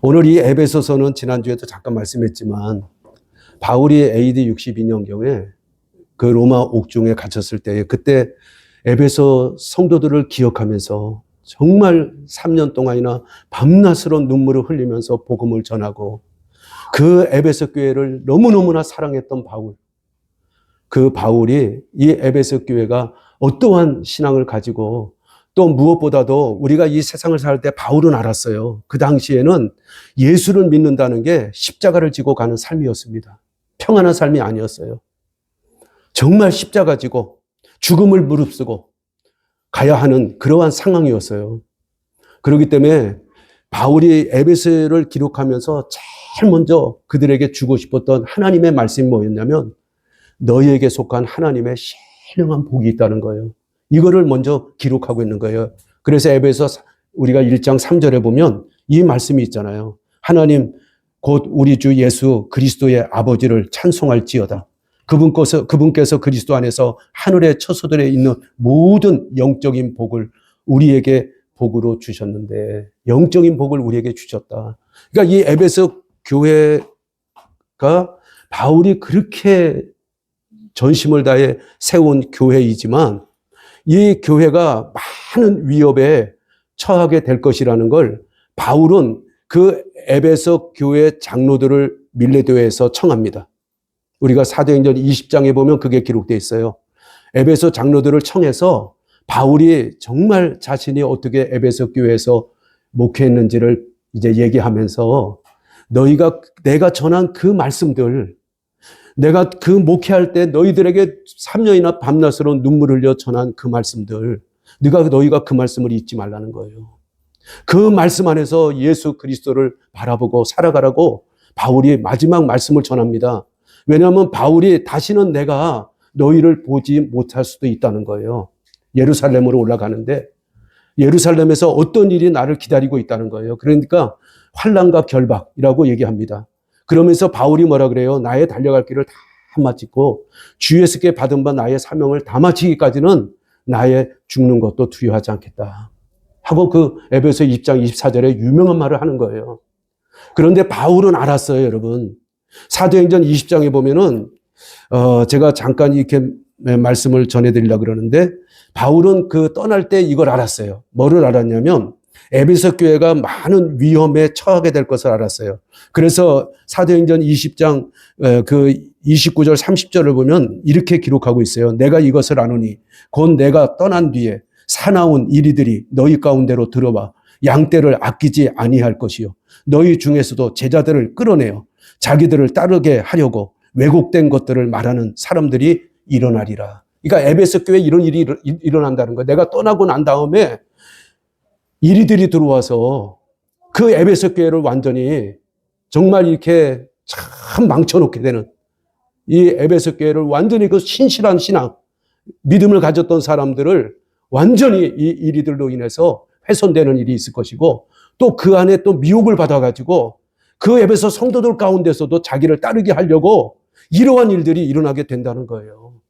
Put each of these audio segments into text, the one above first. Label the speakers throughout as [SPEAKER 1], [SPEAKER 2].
[SPEAKER 1] 오늘 이 에베소서는 지난주에도 잠깐 말씀했지만 바울이 AD 62년경에 그 로마 옥중에 갇혔을 때 그때 에베소 성도들을 기억하면서 정말 3년 동안이나 밤낮으로 눈물을 흘리면서 복음을 전하고 그 에베소 교회를 너무너무나 사랑했던 바울. 그 바울이 이 에베소 교회가 어떠한 신앙을 가지고 또 무엇보다도 우리가 이 세상을 살 때 바울은 알았어요. 그 당시에는 예수를 믿는다는 게 십자가를 지고 가는 삶이었습니다. 평안한 삶이 아니었어요. 정말 십자가 지고 죽음을 무릅쓰고 가야 하는 그러한 상황이었어요. 그렇기 때문에 바울이 에베소를 기록하면서 제일 먼저 그들에게 주고 싶었던 하나님의 말씀이 뭐였냐면 너희에게 속한 하나님의 신령한 복이 있다는 거예요. 이거를 먼저 기록하고 있는 거예요. 그래서 에베소 우리가 1장 3절에 보면 이 말씀이 있잖아요. 하나님 곧 우리 주 예수 그리스도의 아버지를 찬송할지어다. 그분께서 그리스도 안에서 하늘의 처소들에 있는 모든 영적인 복을 우리에게 복으로 주셨는데 영적인 복을 우리에게 주셨다. 그러니까 이 에베소 교회가 바울이 그렇게 전심을 다해 세운 교회이지만 이 교회가 많은 위협에 처하게 될 것이라는 걸 바울은 그 에베소 교회 장로들을 밀레도에서 청합니다. 우리가 사도행전 20장에 보면 그게 기록되어 있어요. 에베소 장로들을 청해서 바울이 정말 자신이 어떻게 에베소 교회에서 목회했는지를 이제 얘기하면서 내가 전한 그 말씀들, 내가 그 목회할 때 너희들에게 3년이나 밤낮으로 눈물 흘려 전한 그 말씀들, 너희가 그 말씀을 잊지 말라는 거예요. 그 말씀 안에서 예수 그리스도를 바라보고 살아가라고 바울이 마지막 말씀을 전합니다. 왜냐하면 바울이 다시는 내가 너희를 보지 못할 수도 있다는 거예요. 예루살렘으로 올라가는데 예루살렘에서 어떤 일이 나를 기다리고 있다는 거예요. 그러니까 환난과 결박이라고 얘기합니다. 그러면서 바울이 뭐라 그래요? 나의 달려갈 길을 다 마치고 주 예수께 받은 바 나의 사명을 다 마치기까지는 나의 죽는 것도 두려워하지 않겠다. 하고 그 에베소 20장 24절에 유명한 말을 하는 거예요. 그런데 바울은 알았어요, 여러분. 사도행전 20장에 보면은 제가 잠깐 이렇게 말씀을 전해드리려고 그러는데 바울은 그 떠날 때 이걸 알았어요. 뭐를 알았냐면 에베소 교회가 많은 위험에 처하게 될 것을 알았어요. 그래서 사도행전 20장 그 29절 30절을 보면 이렇게 기록하고 있어요. 내가 이것을 아노니 곧 내가 떠난 뒤에 사나운 이리들이 너희 가운데로 들어와 양떼를 아끼지 아니할 것이요 너희 중에서도 제자들을 끌어내어 자기들을 따르게 하려고 왜곡된 것들을 말하는 사람들이 일어나리라. 그러니까 에베소 교회에 이런 일이 일어난다는 거예요. 내가 떠나고 난 다음에 이리들이 들어와서 그 에베소 교회를 완전히 정말 이렇게 참 망쳐놓게 되는 이 에베소 교회를 완전히 그 신실한 신앙, 믿음을 가졌던 사람들을 완전히 이 이리들로 인해서 훼손되는 일이 있을 것이고 또 그 안에 또 미혹을 받아가지고 그 에베소 성도들 가운데서도 자기를 따르게 하려고 이러한 일들이 일어나게 된다는 거예요.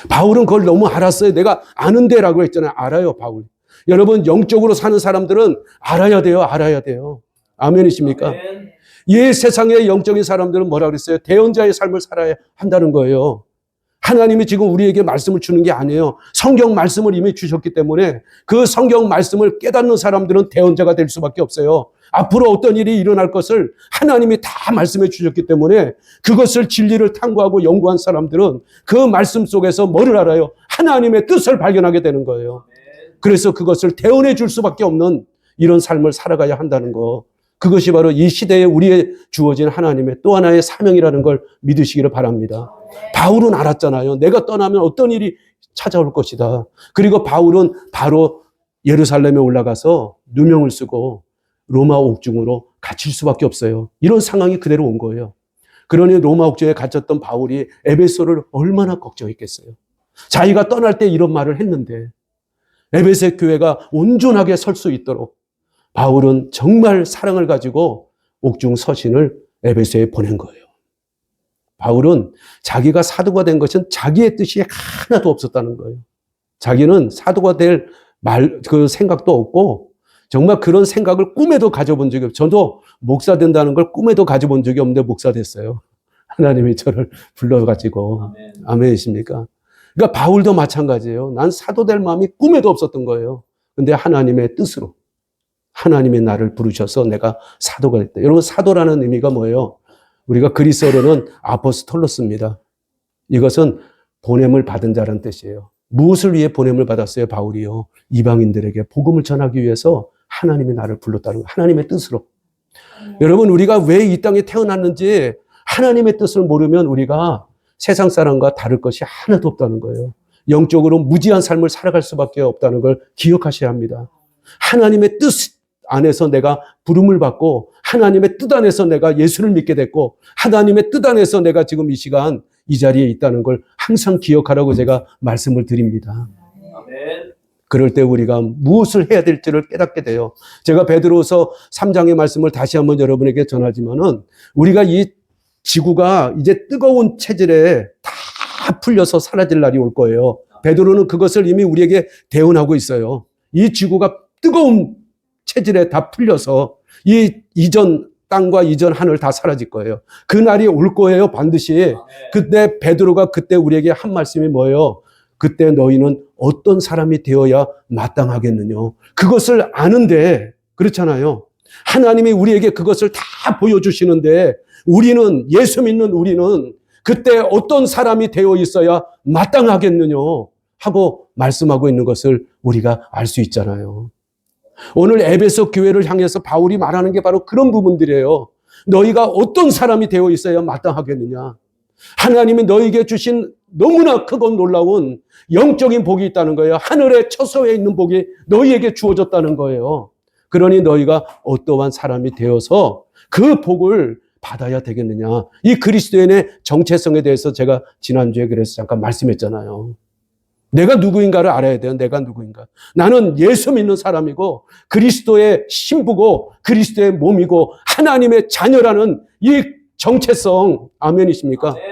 [SPEAKER 1] 바울은 그걸 너무 알았어요. 내가 아는데라고 했잖아요. 알아요, 바울. 여러분 영적으로 사는 사람들은 알아야 돼요. 알아야 돼요. 아멘이십니까? 아멘. 이 세상의 영적인 사람들은 뭐라 그랬어요? 대언자의 삶을 살아야 한다는 거예요. 하나님이 지금 우리에게 말씀을 주는 게 아니에요. 성경 말씀을 이미 주셨기 때문에 그 성경 말씀을 깨닫는 사람들은 대언자가 될 수밖에 없어요. 앞으로 어떤 일이 일어날 것을 하나님이 다 말씀해 주셨기 때문에 그것을 진리를 탐구하고 연구한 사람들은 그 말씀 속에서 뭐를 알아요? 하나님의 뜻을 발견하게 되는 거예요. 그래서 그것을 대언해 줄 수밖에 없는 이런 삶을 살아가야 한다는 거. 그것이 바로 이 시대에 우리에 주어진 하나님의 또 하나의 사명이라는 걸 믿으시기를 바랍니다. 바울은 알았잖아요. 내가 떠나면 어떤 일이 찾아올 것이다. 그리고 바울은 바로 예루살렘에 올라가서 누명을 쓰고 로마 옥중으로 갇힐 수밖에 없어요. 이런 상황이 그대로 온 거예요. 그러니 로마 옥중에 갇혔던 바울이 에베소를 얼마나 걱정했겠어요. 자기가 떠날 때 이런 말을 했는데 에베소 교회가 온전하게 설 수 있도록 바울은 정말 사랑을 가지고 옥중 서신을 에베소에 보낸 거예요. 바울은 자기가 사도가 된 것은 자기의 뜻이 하나도 없었다는 거예요. 자기는 사도가 될 그 생각도 없고 정말 그런 생각을 꿈에도 가져본 적이 없어요. 저도 목사 된다는 걸 꿈에도 가져본 적이 없는데 목사 됐어요. 하나님이 저를 불러가지고. 아멘이십니까? 그러니까 바울도 마찬가지예요. 난 사도 될 마음이 꿈에도 없었던 거예요. 근데 하나님의 뜻으로 하나님이 나를 부르셔서 내가 사도가 됐다. 여러분, 사도라는 의미가 뭐예요? 우리가 그리스어로는 아포스톨로스입니다. 이것은 보냄을 받은 자라는 뜻이에요. 무엇을 위해 보냄을 받았어요? 바울이요. 이방인들에게 복음을 전하기 위해서 하나님이 나를 불렀다는 거예요. 하나님의 뜻으로. 여러분, 우리가 왜 이 땅에 태어났는지 하나님의 뜻을 모르면 우리가 세상 사람과 다를 것이 하나도 없다는 거예요. 영적으로 무지한 삶을 살아갈 수밖에 없다는 걸 기억하셔야 합니다. 하나님의 뜻 안에서 내가 부름을 받고 하나님의 뜻 안에서 내가 예수를 믿게 됐고 하나님의 뜻 안에서 내가 지금 이 시간 이 자리에 있다는 걸 항상 기억하라고 제가 말씀을 드립니다. 아멘. 그럴 때 우리가 무엇을 해야 될지를 깨닫게 돼요. 제가 베드로서 3장의 말씀을 다시 한번 여러분에게 전하지만은 우리가 이 지구가 이제 뜨거운 체질에 다 풀려서 사라질 날이 올 거예요. 베드로는 그것을 이미 우리에게 대언하고 있어요. 이 지구가 뜨거운 체질에 다 풀려서 이 이전 땅과 이전 하늘 다 사라질 거예요. 그 날이 올 거예요, 반드시. 그때 베드로가 그때 우리에게 한 말씀이 뭐예요? 그때 너희는 어떤 사람이 되어야 마땅하겠느냐. 그것을 아는데 그렇잖아요. 하나님이 우리에게 그것을 다 보여주시는데 우리는 예수 믿는 우리는 그때 어떤 사람이 되어 있어야 마땅하겠느냐 하고 말씀하고 있는 것을 우리가 알 수 있잖아요. 오늘 에베소 교회를 향해서 바울이 말하는 게 바로 그런 부분들이에요. 너희가 어떤 사람이 되어 있어야 마땅하겠느냐. 하나님이 너희에게 주신 너무나 크고 놀라운 영적인 복이 있다는 거예요. 하늘의 처소에 있는 복이 너희에게 주어졌다는 거예요. 그러니 너희가 어떠한 사람이 되어서 그 복을 받아야 되겠느냐. 이 그리스도인의 정체성에 대해서 제가 지난주에 그래서 잠깐 말씀했잖아요. 내가 누구인가를 알아야 돼요. 내가 누구인가. 나는 예수 믿는 사람이고 그리스도의 신부고 그리스도의 몸이고 하나님의 자녀라는 이 정체성. 아멘이십니까? 아멘.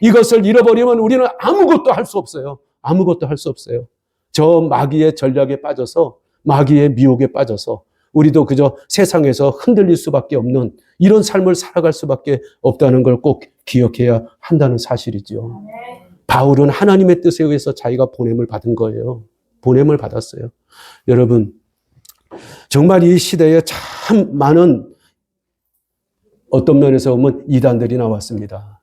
[SPEAKER 1] 이것을 잃어버리면 우리는 아무것도 할 수 없어요. 아무것도 할 수 없어요. 저 마귀의 전략에 빠져서 마귀의 미혹에 빠져서 우리도 그저 세상에서 흔들릴 수밖에 없는 이런 삶을 살아갈 수밖에 없다는 걸 꼭 기억해야 한다는 사실이죠. 바울은 하나님의 뜻에 의해서 자기가 보냄을 받은 거예요. 보냄을 받았어요. 여러분, 정말 이 시대에 참 많은 어떤 면에서 보면 이단들이 나왔습니다.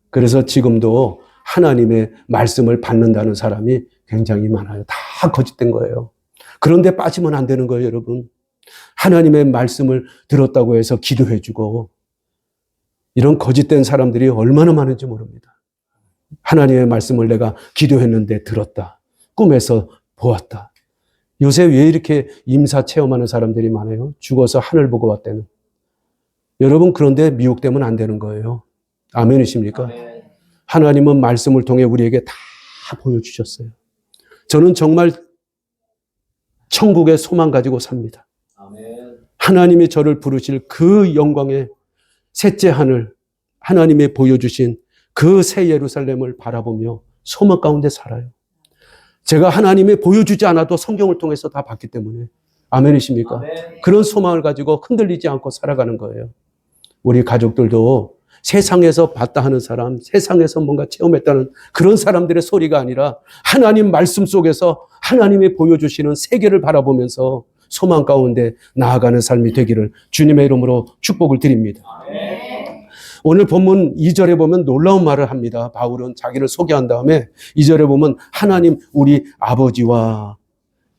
[SPEAKER 1] 그래서 지금도 하나님의 말씀을 받는다는 사람이 굉장히 많아요. 다 거짓된 거예요. 그런데 빠지면 안 되는 거예요, 여러분. 하나님의 말씀을 들었다고 해서 기도해주고 이런 거짓된 사람들이 얼마나 많은지 모릅니다. 하나님의 말씀을 내가 기도했는데 들었다. 꿈에서 보았다. 요새 왜 이렇게 임사 체험하는 사람들이 많아요? 죽어서 하늘 보고 왔다는. 여러분, 그런데 미혹되면 안 되는 거예요. 아멘이십니까? 아멘. 하나님은 말씀을 통해 우리에게 다 보여주셨어요. 저는 정말 천국의 소망 가지고 삽니다. 아멘. 하나님이 저를 부르실 그 영광의 셋째 하늘, 하나님이 보여주신 그 새 예루살렘을 바라보며 소망 가운데 살아요. 제가 하나님이 보여주지 않아도 성경을 통해서 다 봤기 때문에. 아멘이십니까? 아멘. 그런 소망을 가지고 흔들리지 않고 살아가는 거예요. 우리 가족들도 세상에서 봤다 하는 사람, 세상에서 뭔가 체험했다는 그런 사람들의 소리가 아니라 하나님 말씀 속에서 하나님이 보여주시는 세계를 바라보면서 소망 가운데 나아가는 삶이 되기를 주님의 이름으로 축복을 드립니다. 아멘. 오늘 본문 2절에 보면 놀라운 말을 합니다. 바울은 자기를 소개한 다음에 2절에 보면 하나님 우리 아버지와,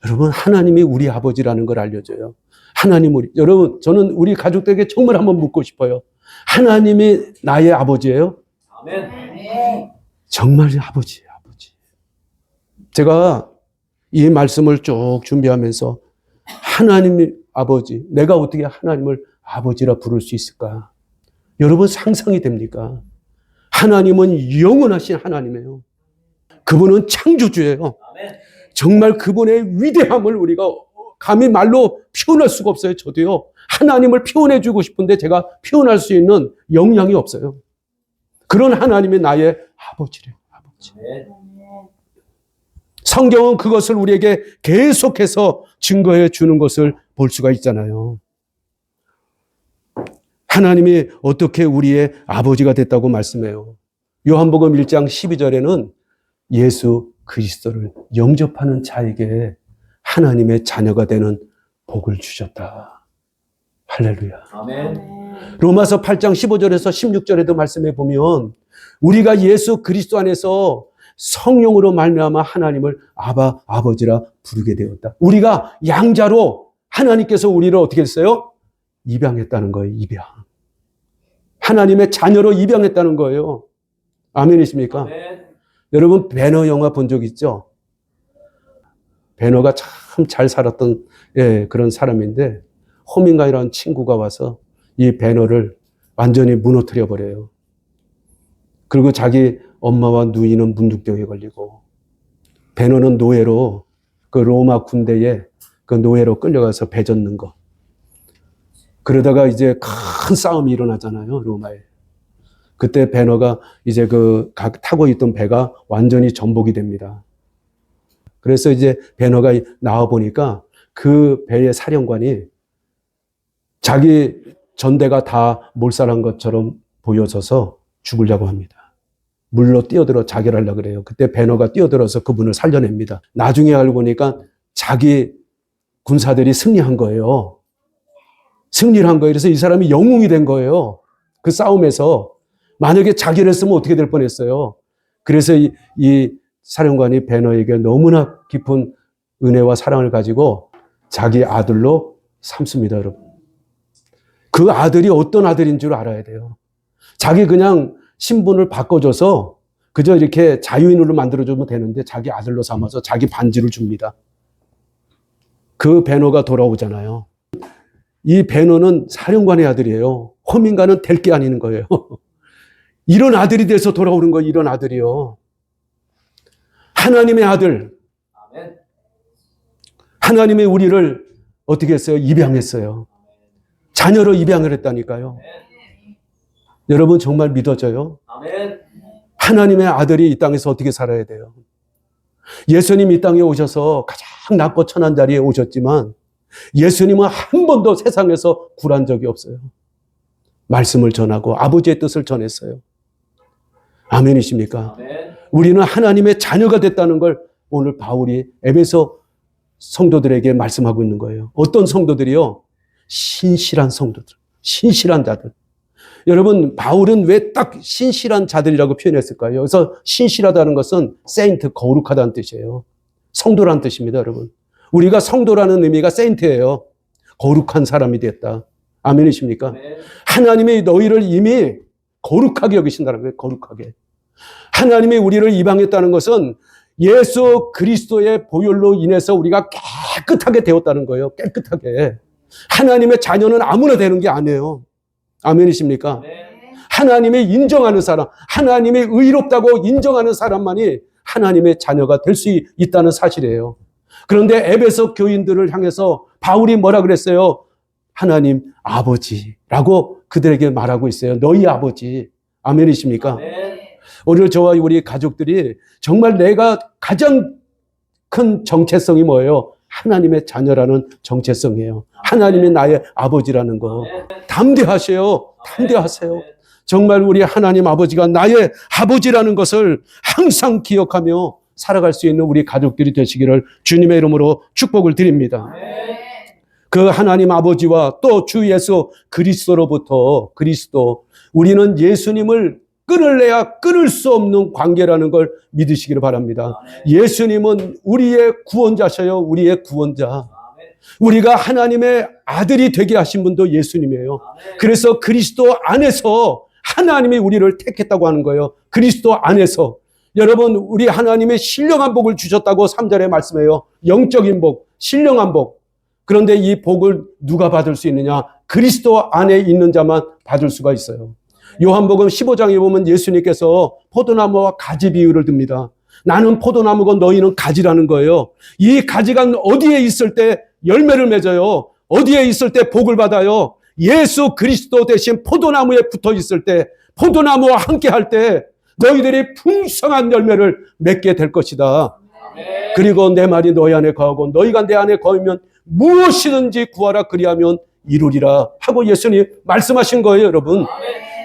[SPEAKER 1] 여러분, 하나님이 우리 아버지라는 걸 알려줘요. 하나님 우리, 여러분, 저는 우리 가족들에게 정말 한번 묻고 싶어요. 하나님이 나의 아버지예요? 아멘. 정말 아버지예요, 아버지. 제가 이 말씀을 쭉 준비하면서 하나님이 아버지, 내가 어떻게 하나님을 아버지라 부를 수 있을까? 여러분, 상상이 됩니까? 하나님은 영원하신 하나님이에요. 그분은 창조주예요. 정말 그분의 위대함을 우리가 감히 말로 표현할 수가 없어요. 저도요. 하나님을 표현해 주고 싶은데 제가 표현할 수 있는 역량이 없어요. 그런 하나님이 나의 아버지래요. 아버지. 성경은 그것을 우리에게 계속해서 증거해 주는 것을 볼 수가 있잖아요. 하나님이 어떻게 우리의 아버지가 됐다고 말씀해요. 요한복음 1장 12절에는 예수 그리스도를 영접하는 자에게 하나님의 자녀가 되는 복을 주셨다. 할렐루야.
[SPEAKER 2] 아멘.
[SPEAKER 1] 로마서 8장 15절에서 16절에도 말씀해 보면 우리가 예수 그리스도 안에서 성령으로 말미암아 하나님을 아바 아버지라 부르게 되었다. 우리가 양자로 하나님께서 우리를 어떻게 했어요? 입양했다는 거예요. 입양. 하나님의 자녀로 입양했다는 거예요. 아멘이십니까?
[SPEAKER 2] 아멘.
[SPEAKER 1] 여러분 배너 영화 본 적 있죠? 배너가 참 잘 살았던 그런 사람인데 호밍가이라는 친구가 와서 이 배너를 완전히 무너뜨려 버려요. 그리고 자기 엄마와 누이는 문둥병에 걸리고 배너는 노예로 그 로마 군대에 그 노예로 끌려가서 배 젓는 거. 그러다가 이제 큰 싸움이 일어나잖아요, 로마에. 그때 배너가 이제 타고 있던 배가 완전히 전복이 됩니다. 그래서 이제 배너가 나와 보니까 그 배의 사령관이 자기 전대가 다 몰살한 것처럼 보여져서 죽으려고 합니다. 물로 뛰어들어 자결하려고 그래요. 그때 배너가 뛰어들어서 그분을 살려냅니다. 나중에 알고 보니까 자기 군사들이 승리한 거예요. 승리를 한 거예요. 그래서 이 사람이 영웅이 된 거예요. 그 싸움에서. 만약에 자기를 했으면 어떻게 될 뻔했어요. 그래서 이 사령관이 배너에게 너무나 깊은 은혜와 사랑을 가지고 자기 아들로 삼습니다, 여러분. 그 아들이 어떤 아들인 줄 알아야 돼요. 자기 그냥 신분을 바꿔줘서 그저 이렇게 자유인으로 만들어주면 되는데 자기 아들로 삼아서 자기 반지를 줍니다. 그 배너가 돌아오잖아요. 이 배너는 사령관의 아들이에요. 호민가는 될 게 아닌 거예요. 이런 아들이 돼서 돌아오는 거예요. 이런 아들이요. 하나님의 아들.
[SPEAKER 2] 아멘.
[SPEAKER 1] 하나님이 우리를 어떻게 했어요? 입양했어요. 자녀로 입양을 했다니까요. 여러분 정말 믿어져요?
[SPEAKER 2] 아멘.
[SPEAKER 1] 하나님의 아들이 이 땅에서 어떻게 살아야 돼요? 예수님 이 땅에 오셔서 가장 낮고 천한 자리에 오셨지만 예수님은 한 번도 세상에서 굴한 적이 없어요. 말씀을 전하고 아버지의 뜻을 전했어요. 아멘이십니까?
[SPEAKER 2] 아멘.
[SPEAKER 1] 우리는 하나님의 자녀가 됐다는 걸 오늘 바울이 에베소 성도들에게 말씀하고 있는 거예요. 어떤 성도들이요? 신실한 성도들, 신실한 자들. 여러분 바울은 왜 딱 신실한 자들이라고 표현했을까요? 그래서 신실하다는 것은 세인트, 거룩하다는 뜻이에요. 성도라는 뜻입니다, 여러분. 우리가 성도라는 의미가 세인트예요. 거룩한 사람이 됐다. 아멘이십니까?
[SPEAKER 2] 아멘.
[SPEAKER 1] 하나님이 너희를 이미 거룩하게 여기신다는 거예요. 거룩하게. 하나님이 우리를 입양했다는 것은 예수 그리스도의 보혈로 인해서 우리가 깨끗하게 되었다는 거예요. 깨끗하게. 하나님의 자녀는 아무나 되는 게 아니에요. 아멘이십니까?
[SPEAKER 2] 아멘.
[SPEAKER 1] 하나님이 인정하는 사람, 하나님이 의롭다고 인정하는 사람만이 하나님의 자녀가 될 수 있다는 사실이에요. 그런데 에베소 교인들을 향해서 바울이 뭐라 그랬어요? 하나님 아버지라고 그들에게 말하고 있어요. 너희 아버지. 아멘이십니까?
[SPEAKER 2] 아멘.
[SPEAKER 1] 오늘 저와 우리 가족들이 정말 내가 가장 큰 정체성이 뭐예요? 하나님의 자녀라는 정체성이에요. 하나님이 나의 아버지라는 거. 담대하세요. 담대하세요. 정말 우리 하나님 아버지가 나의 아버지라는 것을 항상 기억하며 살아갈 수 있는 우리 가족들이 되시기를 주님의 이름으로 축복을 드립니다. 그 하나님 아버지와 또 주 예수 그리스도로부터 우리는 예수님을 끊을래야 끊을 수 없는 관계라는 걸 믿으시기를 바랍니다. 예수님은 우리의 구원자셔요. 우리의 구원자. 우리가 하나님의 아들이 되게 하신 분도 예수님이에요. 그래서 그리스도 안에서 하나님이 우리를 택했다고 하는 거예요. 그리스도 안에서. 여러분 우리 하나님의 신령한 복을 주셨다고 3절에 말씀해요. 영적인 복, 신령한 복. 그런데 이 복을 누가 받을 수 있느냐? 그리스도 안에 있는 자만 받을 수가 있어요. 요한복음 15장에 보면 예수님께서 포도나무와 가지 비유를 듭니다. 나는 포도나무고 너희는 가지라는 거예요. 이 가지가 어디에 있을 때 열매를 맺어요? 어디에 있을 때 복을 받아요? 예수 그리스도 대신 포도나무에 붙어 있을 때, 포도나무와 함께 할 때 너희들이 풍성한 열매를 맺게 될 것이다. 그리고 내 말이 너희 안에 거하고 너희가 내 안에 거하면 무엇이든지 구하라 그리하면 이루리라 하고 예수님 말씀하신 거예요, 여러분.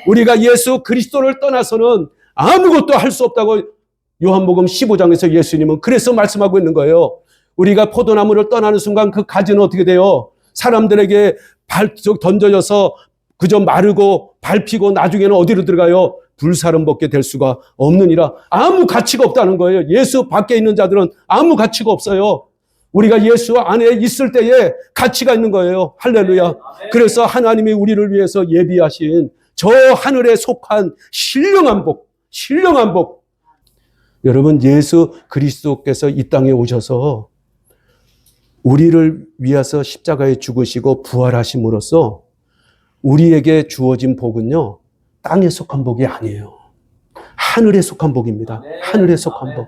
[SPEAKER 1] 우리가 예수 그리스도를 떠나서는 아무것도 할 수 없다고 요한복음 15장에서 예수님은 그래서 말씀하고 있는 거예요. 우리가 포도나무를 떠나는 순간 그 가지는 어떻게 돼요? 사람들에게 던져져서 그저 마르고 밟히고 나중에는 어디로 들어가요? 불사름 벗게 될 수가 없느니라. 아무 가치가 없다는 거예요. 예수 밖에 있는 자들은 아무 가치가 없어요. 우리가 예수 안에 있을 때에 가치가 있는 거예요. 할렐루야. 그래서 하나님이 우리를 위해서 예비하신 저 하늘에 속한 신령한 복, 신령한 복. 여러분, 예수 그리스도께서 이 땅에 오셔서 우리를 위해서 십자가에 죽으시고 부활하심으로써 우리에게 주어진 복은요, 땅에 속한 복이 아니에요. 하늘에 속한 복입니다. 하늘에 속한 복.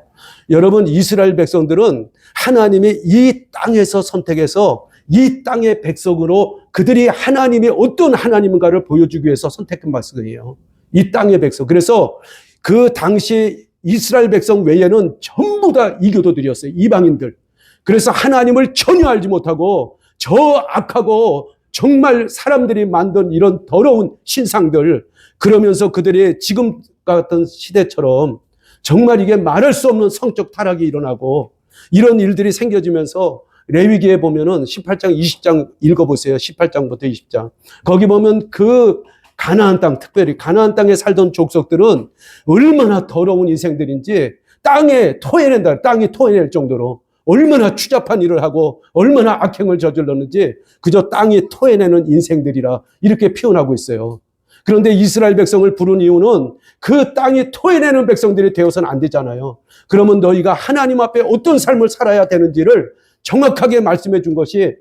[SPEAKER 1] 여러분, 이스라엘 백성들은 하나님이 이 땅에서 선택해서 이 땅의 백성으로 그들이 하나님이 어떤 하나님인가를 보여주기 위해서 선택한 백성이에요. 이 땅의 백성. 그래서 그 당시 이스라엘 백성 외에는 전부 다 이교도들이었어요. 이방인들. 그래서 하나님을 전혀 알지 못하고 저 악하고 정말 사람들이 만든 이런 더러운 신상들, 그러면서 그들이 지금 같은 시대처럼 정말 이게 말할 수 없는 성적 타락이 일어나고 이런 일들이 생겨지면서 레위기에 보면은 18장, 20장 읽어보세요. 18장부터 20장. 거기 보면 그 가나안 땅, 특별히 가나안 땅에 살던 족속들은 얼마나 더러운 인생들인지 땅에 토해낸다. 땅이 토해낼 정도로 얼마나 추잡한 일을 하고 얼마나 악행을 저질렀는지 그저 땅이 토해내는 인생들이라 이렇게 표현하고 있어요. 그런데 이스라엘 백성을 부른 이유는 그 땅이 토해내는 백성들이 되어서는 안 되잖아요. 그러면 너희가 하나님 앞에 어떤 삶을 살아야 되는지를 정확하게 말씀해 준 것이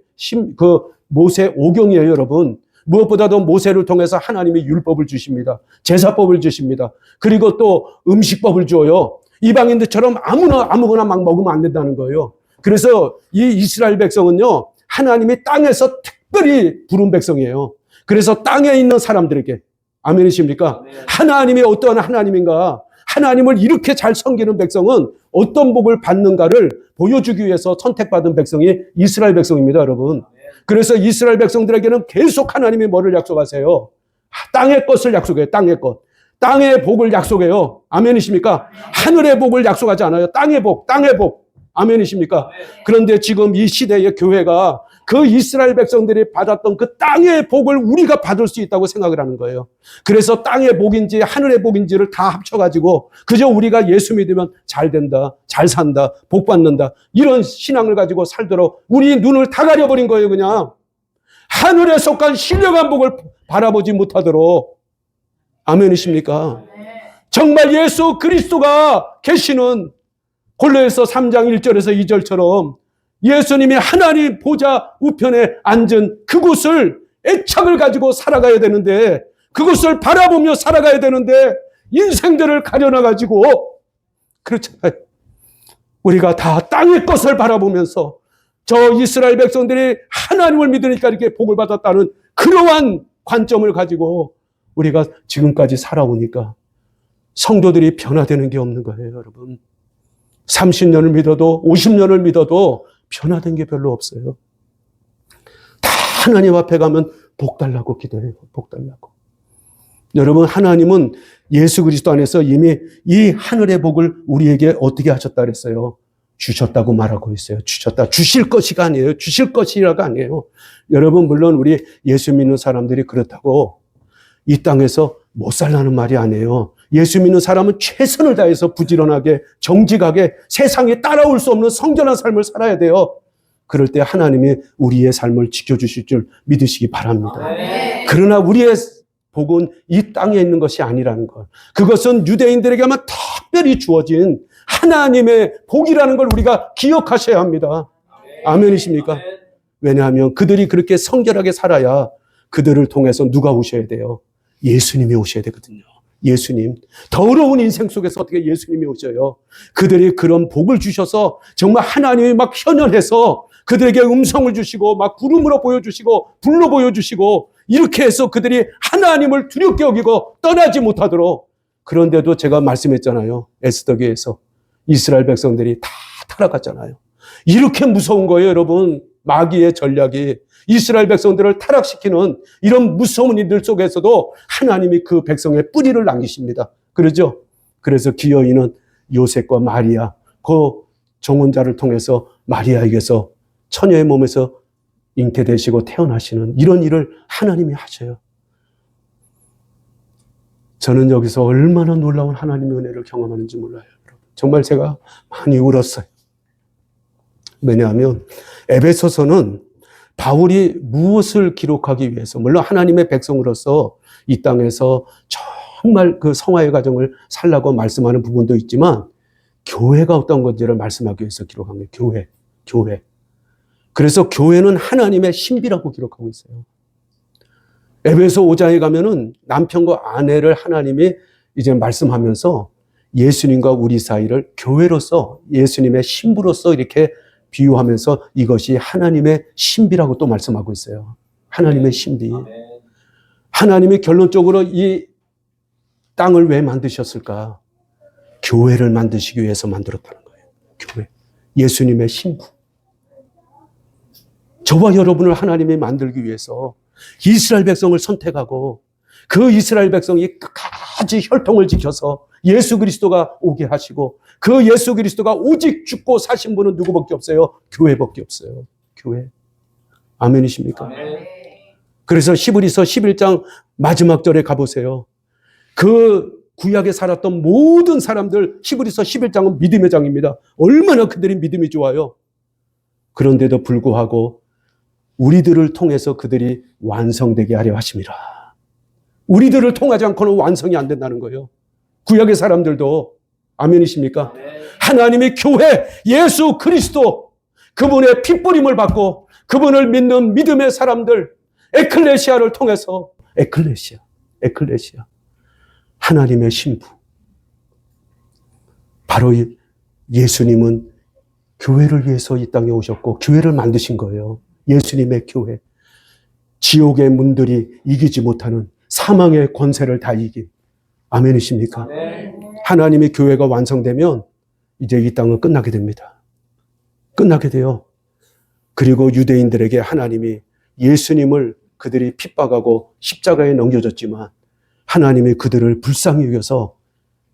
[SPEAKER 1] 그 모세 오경이에요, 여러분. 무엇보다도 모세를 통해서 하나님이 율법을 주십니다. 제사법을 주십니다. 그리고 또 음식법을 줘요. 이방인들처럼 아무거나 막 먹으면 안 된다는 거예요. 그래서 이 이스라엘 백성은요, 하나님이 땅에서 특별히 부른 백성이에요. 그래서 땅에 있는 사람들에게, 아멘이십니까? 하나님이 어떠한 하나님인가, 하나님을 이렇게 잘 섬기는 백성은 어떤 복을 받는가를 보여주기 위해서 선택받은 백성이 이스라엘 백성입니다, 여러분. 그래서 이스라엘 백성들에게는 계속 하나님이 뭐를 약속하세요? 땅의 것을 약속해요, 땅의 것. 땅의 복을 약속해요. 아멘이십니까? 하늘의 복을 약속하지 않아요. 땅의 복, 땅의 복. 아멘이십니까? 그런데 지금 이 시대의 교회가 그 이스라엘 백성들이 받았던 그 땅의 복을 우리가 받을 수 있다고 생각을 하는 거예요. 그래서 땅의 복인지 하늘의 복인지를 다 합쳐가지고 그저 우리가 예수 믿으면 잘 된다, 잘 산다, 복 받는다, 이런 신앙을 가지고 살도록 우리 눈을 다 가려버린 거예요. 그냥 하늘에 속한 신령한 복을 바라보지 못하도록. 아멘이십니까? 정말 예수 그리스도가 계시는 골로새서 3장 1절에서 2절처럼 예수님이 하나님 보좌 우편에 앉은 그곳을 애착을 가지고 살아가야 되는데, 그곳을 바라보며 살아가야 되는데 인생들을 가려놔가지고 그렇잖아요. 우리가 다 땅의 것을 바라보면서 저 이스라엘 백성들이 하나님을 믿으니까 이렇게 복을 받았다는 그러한 관점을 가지고 우리가 지금까지 살아오니까 성도들이 변화되는 게 없는 거예요, 여러분. 30년을 믿어도 50년을 믿어도 변화된 게 별로 없어요. 다 하나님 앞에 가면 복 달라고 기도해요. 복 달라고. 여러분, 하나님은 예수 그리스도 안에서 이미 이 하늘의 복을 우리에게 어떻게 하셨다 그랬어요? 주셨다고 말하고 있어요. 주셨다. 주실 것이가 아니에요. 주실 것이라가 아니에요. 여러분, 물론 우리 예수 믿는 사람들이 그렇다고 이 땅에서 못 살라는 말이 아니에요. 예수 믿는 사람은 최선을 다해서 부지런하게 정직하게 세상에 따라올 수 없는 성전한 삶을 살아야 돼요. 그럴 때 하나님이 우리의 삶을 지켜주실 줄 믿으시기 바랍니다. 그러나 우리의 복은 이 땅에 있는 것이 아니라는 것. 그것은 유대인들에게만 특별히 주어진 하나님의 복이라는 걸 우리가 기억하셔야 합니다. 아멘이십니까? 왜냐하면 그들이 그렇게 성결하게 살아야 그들을 통해서 누가 오셔야 돼요? 예수님이 오셔야 되거든요. 예수님. 더러운 인생 속에서 어떻게 예수님이 오셔요? 그들이 그런 복을 주셔서 정말 하나님이 막 현현해서 그들에게 음성을 주시고 막 구름으로 보여주시고 불로 보여주시고 이렇게 해서 그들이 하나님을 두렵게 여기고 떠나지 못하도록. 그런데도 제가 말씀했잖아요. 에스더기에서 이스라엘 백성들이 다 타락하잖아요. 이렇게 무서운 거예요, 여러분. 마귀의 전략이 이스라엘 백성들을 타락시키는 이런 무서운 일들 속에서도 하나님이 그 백성의 뿌리를 남기십니다. 그러죠? 그래서 기어이는 요셉과 마리아, 그 정혼자를 통해서 마리아에게서 처녀의 몸에서 잉태되시고 태어나시는 이런 일을 하나님이 하셔요. 저는 여기서 얼마나 놀라운 하나님의 은혜를 경험하는지 몰라요. 정말 제가 많이 울었어요. 왜냐하면 에베소서는 바울이 무엇을 기록하기 위해서, 물론 하나님의 백성으로서 이 땅에서 정말 그 성화의 과정을 살라고 말씀하는 부분도 있지만 교회가 어떤 건지를 말씀하기 위해서 기록한 거예요. 교회. 그래서 교회는 하나님의 신비라고 기록하고 있어요. 에베소 5장에 가면은 남편과 아내를 하나님이 이제 말씀하면서 예수님과 우리 사이를 교회로서 예수님의 신부로서 이렇게 비유하면서 이것이 하나님의 신비라고 또 말씀하고 있어요. 하나님의 신비. 하나님이 결론적으로 이 땅을 왜 만드셨을까? 교회를 만드시기 위해서 만들었다는 거예요. 교회. 예수님의 신부. 저와 여러분을 하나님이 만들기 위해서 이스라엘 백성을 선택하고 그 이스라엘 백성이 끝까지 혈통을 지켜서 예수 그리스도가 오게 하시고 그 예수 그리스도가 오직 죽고 사신 분은 누구밖에 없어요? 교회밖에 없어요. 교회. 아멘이십니까?
[SPEAKER 2] 아멘.
[SPEAKER 1] 그래서 히브리서 11장 마지막 절에 가보세요. 그 구약에 살았던 모든 사람들, 히브리서 11장은 믿음의 장입니다. 얼마나 그들이 믿음이 좋아요. 그런데도 불구하고 우리들을 통해서 그들이 완성되게 하려 하심이라. 우리들을 통하지 않고는 완성이 안 된다는 거예요. 구약의 사람들도. 아멘이십니까?
[SPEAKER 2] 아멘.
[SPEAKER 1] 하나님이 교회, 예수 그리스도, 그분의 핏부림을 받고 그분을 믿는 믿음의 사람들, 에클레시아를 통해서, 에클레시아. 하나님의 신부. 바로 예수님은 교회를 위해서 이 땅에 오셨고 교회를 만드신 거예요. 예수님의 교회. 지옥의 문들이 이기지 못하는 사망의 권세를 다 이긴. 아멘이십니까?
[SPEAKER 2] 아멘.
[SPEAKER 1] 하나님의 교회가 완성되면 이제 이 땅은 끝나게 됩니다. 끝나게 돼요. 그리고 유대인들에게 하나님이 예수님을 그들이 핍박하고 십자가에 넘겨졌지만 하나님이 그들을 불쌍히 여겨서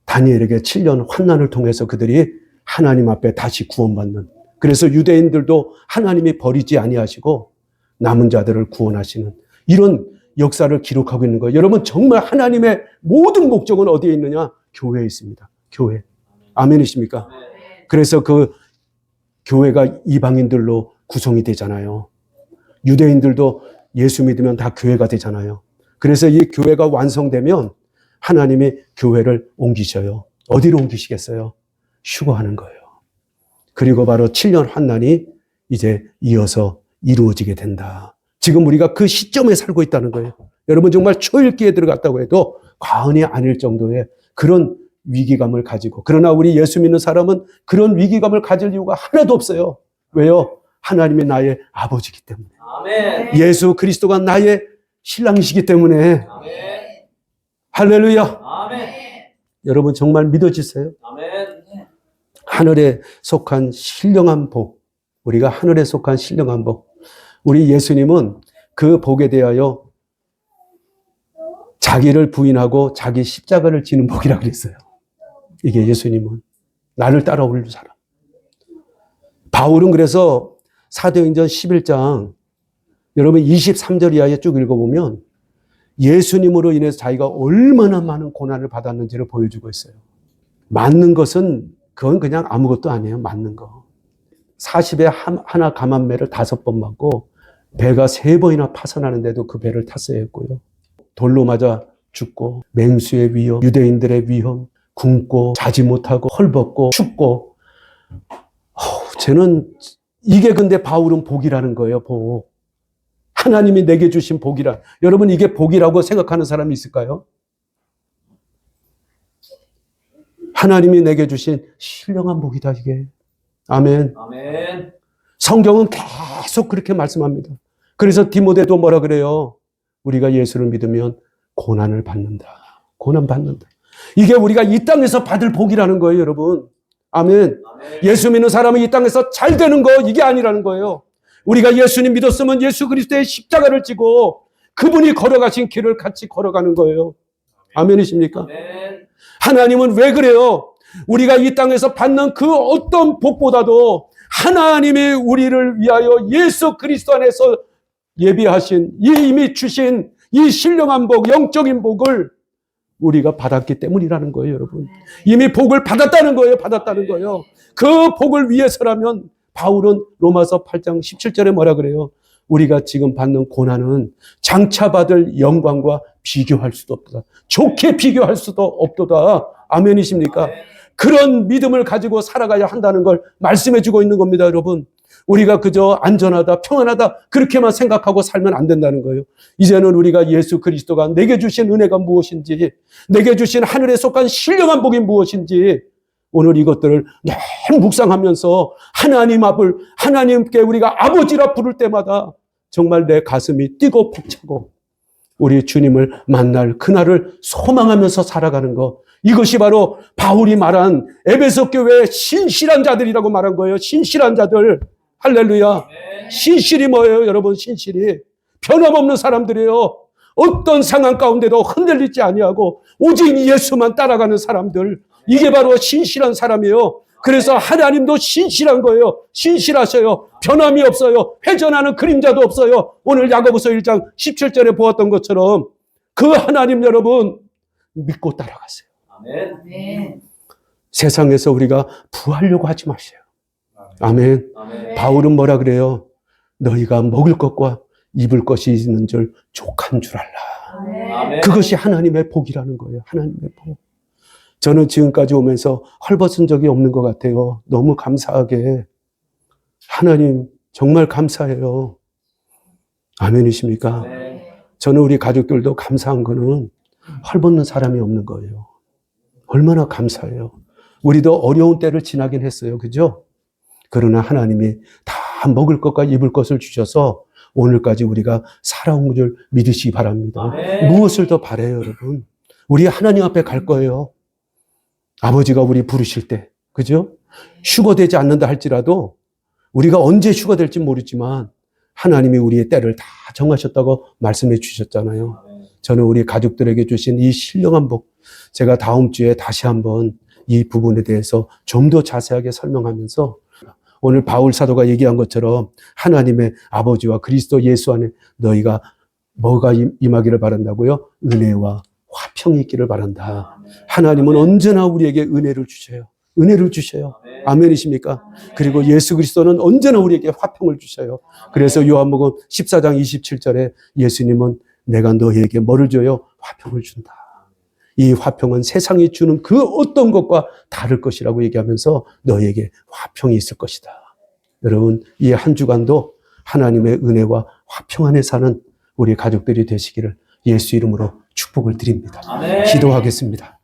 [SPEAKER 1] 다니엘에게 7년 환난을 통해서 그들이 하나님 앞에 다시 구원받는, 그래서 유대인들도 하나님이 버리지 아니하시고 남은 자들을 구원하시는 이런 역사를 기록하고 있는 거예요. 여러분, 정말 하나님의 모든 목적은 어디에 있느냐? 교회에 있습니다. 교회. 아멘이십니까? 그래서 그 교회가 이방인들로 구성이 되잖아요. 유대인들도 예수 믿으면 다 교회가 되잖아요. 그래서 이 교회가 완성되면 하나님이 교회를 옮기셔요. 어디로 옮기시겠어요? 휴거하는 거예요. 그리고 바로 7년 환난이 이제 이어서 이루어지게 된다. 지금 우리가 그 시점에 살고 있다는 거예요. 여러분, 정말 초읽기에 들어갔다고 해도 과언이 아닐 정도의 그런 위기감을 가지고, 그러나 우리 예수 믿는 사람은 그런 위기감을 가질 이유가 하나도 없어요. 왜요? 하나님이 나의 아버지이기 때문에.
[SPEAKER 2] 아멘.
[SPEAKER 1] 예수 그리스도가 나의 신랑이시기 때문에.
[SPEAKER 2] 아멘.
[SPEAKER 1] 할렐루야.
[SPEAKER 2] 아멘.
[SPEAKER 1] 여러분, 정말 믿어지세요?
[SPEAKER 2] 아멘.
[SPEAKER 1] 하늘에 속한 신령한 복. 우리가 하늘에 속한 신령한 복. 우리 예수님은 그 복에 대하여 자기를 부인하고 자기 십자가를 지는 복이라고 그랬어요. 이게 예수님은 나를 따라올 사람. 바울은 그래서 사도행전 11장 여러분 23절 이하에 쭉 읽어보면 예수님으로 인해서 자기가 얼마나 많은 고난을 받았는지를 보여주고 있어요. 맞는 것은 그건 그냥 아무것도 아니에요. 맞는 거. 40에 하나 감한매를 5번 맞고 배가 3번이나 파산하는데도 그 배를 탔어야 했고요. 돌로 맞아 죽고 맹수의 위험, 유대인들의 위험, 굶고 자지 못하고 헐벗고 춥고. 쟤는 이게 근데 바울은 복이라는 거예요. 복. 하나님이 내게 주신 복이라. 여러분, 이게 복이라고 생각하는 사람이 있을까요? 하나님이 내게 주신 신령한 복이다 이게. 아멘.
[SPEAKER 2] 아멘.
[SPEAKER 1] 성경은 계속 그렇게 말씀합니다. 그래서 디모데도 뭐라 그래요? 우리가 예수를 믿으면 고난을 받는다. 고난 받는다. 이게 우리가 이 땅에서 받을 복이라는 거예요, 여러분. 아멘. 예수 믿는 사람은 이 땅에서 잘 되는 거 이게 아니라는 거예요. 우리가 예수님 믿었으면 예수 그리스도의 십자가를 지고 그분이 걸어가신 길을 같이 걸어가는 거예요. 아멘이십니까?
[SPEAKER 2] 아멘.
[SPEAKER 1] 하나님은 왜 그래요? 우리가 이 땅에서 받는 그 어떤 복보다도 하나님이 우리를 위하여 예수 그리스도 안에서 예비하신 이미 주신 이 신령한 복, 영적인 복을 우리가 받았기 때문이라는 거예요, 여러분. 이미 복을 받았다는 거예요, 받았다는 거예요. 그 복을 위해서라면 바울은 로마서 8장 17절에 뭐라 그래요? 우리가 지금 받는 고난은 장차 받을 영광과 비교할 수도 없도다. 좋게 비교할 수도 없도다. 아멘이십니까? 그런 믿음을 가지고 살아가야 한다는 걸 말씀해 주고 있는 겁니다, 여러분. 우리가 그저 안전하다, 평안하다 그렇게만 생각하고 살면 안 된다는 거예요. 이제는 우리가 예수 그리스도가 내게 주신 은혜가 무엇인지, 내게 주신 하늘에 속한 신령한 복이 무엇인지 오늘 이것들을 늘 묵상하면서 하나님 앞을 하나님께 우리가 아버지라 부를 때마다 정말 내 가슴이 뛰고 벅차고 우리 주님을 만날 그날을 소망하면서 살아가는 것, 이것이 바로 바울이 말한 에베소 교회의 신실한 자들이라고 말한 거예요. 신실한 자들. 할렐루야. 신실이 뭐예요, 여러분? 신실이 변함없는 사람들이에요. 어떤 상황 가운데도 흔들리지 아니하고 오직 예수만 따라가는 사람들, 이게 바로 신실한 사람이에요. 그래서 하나님도 신실한 거예요. 신실하셔요. 변함이 없어요. 회전하는 그림자도 없어요. 오늘 야고보서 1장 17절에 보았던 것처럼 그 하나님 여러분 믿고 따라가세요.
[SPEAKER 2] 아멘.
[SPEAKER 1] 세상에서 우리가 부하려고 하지 마세요. 아멘.
[SPEAKER 2] 아멘.
[SPEAKER 1] 바울은 뭐라 그래요? 너희가 먹을 것과 입을 것이 있는 줄 족한 줄 알라.
[SPEAKER 2] 아멘.
[SPEAKER 1] 그것이 하나님의 복이라는 거예요. 하나님의 복. 저는 지금까지 오면서 헐벗은 적이 없는 것 같아요. 너무 감사하게. 하나님 정말 감사해요. 아멘이십니까?
[SPEAKER 2] 아멘.
[SPEAKER 1] 저는 우리 가족들도 감사한 거는 헐벗는 사람이 없는 거예요. 얼마나 감사해요. 우리도 어려운 때를 지나긴 했어요. 그죠? 그러나 하나님이 다 먹을 것과 입을 것을 주셔서 오늘까지 우리가 살아온 줄 믿으시기 바랍니다.
[SPEAKER 2] 아멘.
[SPEAKER 1] 무엇을 더 바라요, 여러분? 우리 하나님 앞에 갈 거예요. 아버지가 우리 부르실 때, 그죠? 휴거되지 않는다 할지라도 우리가 언제 휴거될지 모르지만 하나님이 우리의 때를 다 정하셨다고 말씀해 주셨잖아요. 저는 우리 가족들에게 주신 이 신령한 복, 제가 다음 주에 다시 한번 이 부분에 대해서 좀 더 자세하게 설명하면서 오늘 바울 사도가 얘기한 것처럼 하나님의 아버지와 그리스도 예수 안에 너희가 뭐가 임하기를 바란다고요? 은혜와 화평이 있기를 바란다. 하나님은 언제나 우리에게 은혜를 주셔요. 은혜를 주셔요. 아멘이십니까? 그리고 예수 그리스도는 언제나 우리에게 화평을 주셔요. 그래서 요한복음 14장 27절에 예수님은 내가 너희에게 뭐를 줘요? 화평을 준다. 이 화평은 세상이 주는 그 어떤 것과 다를 것이라고 얘기하면서 너희에게 화평이 있을 것이다. 여러분, 이 한 주간도 하나님의 은혜와 화평 안에 사는 우리 가족들이 되시기를 예수 이름으로 축복을 드립니다.
[SPEAKER 2] 아멘.
[SPEAKER 1] 기도하겠습니다.